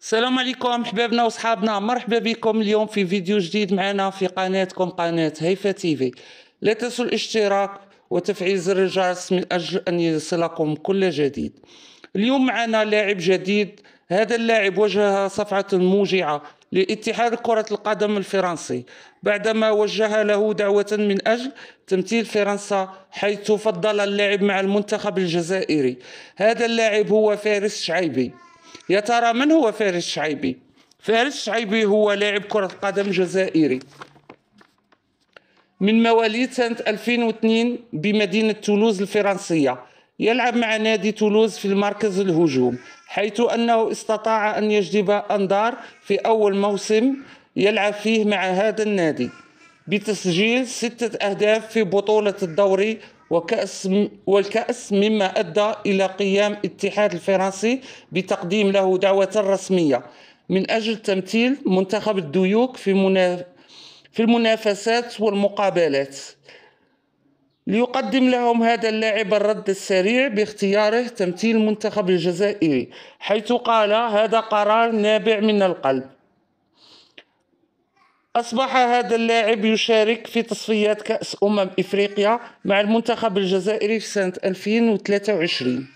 السلام عليكم حبابنا وصحابنا، مرحبا بكم اليوم في فيديو جديد معنا في قناتكم قناة هيفا تيفي. لا تنسوا الاشتراك وتفعيل زر الجرس من أجل أن يصلكم كل جديد. اليوم معنا لاعب جديد. هذا اللاعب واجه صفعة موجعة لاتحاد كرة القدم الفرنسي بعدما وجه له دعوة من أجل تمثيل فرنسا، حيث فضل اللعب مع المنتخب الجزائري. هذا اللاعب هو فارس شعيبي. يا ترى من هو فارس شعيبي؟ فارس شعيبي هو لاعب كرة قدم جزائري من مواليد سنة 2002 بمدينة تولوز الفرنسية. يلعب مع نادي تولوز في المركز الهجوم، حيث أنه استطاع أن يجذب أنظار في أول موسم يلعب فيه مع هذا النادي بتسجيل 6 أهداف في بطولة الدوري والكأس، مما أدى إلى قيام الاتحاد الفرنسي بتقديم له دعوة رسمية من أجل تمثيل منتخب الديوك في المنافسات والمقابلات، ليقدم لهم هذا اللاعب الرد السريع باختياره تمثيل المنتخب الجزائري، حيث قال هذا قرار نابع من القلب. أصبح هذا اللاعب يشارك في تصفيات كأس إفريقيا مع المنتخب الجزائري في سنة 2023.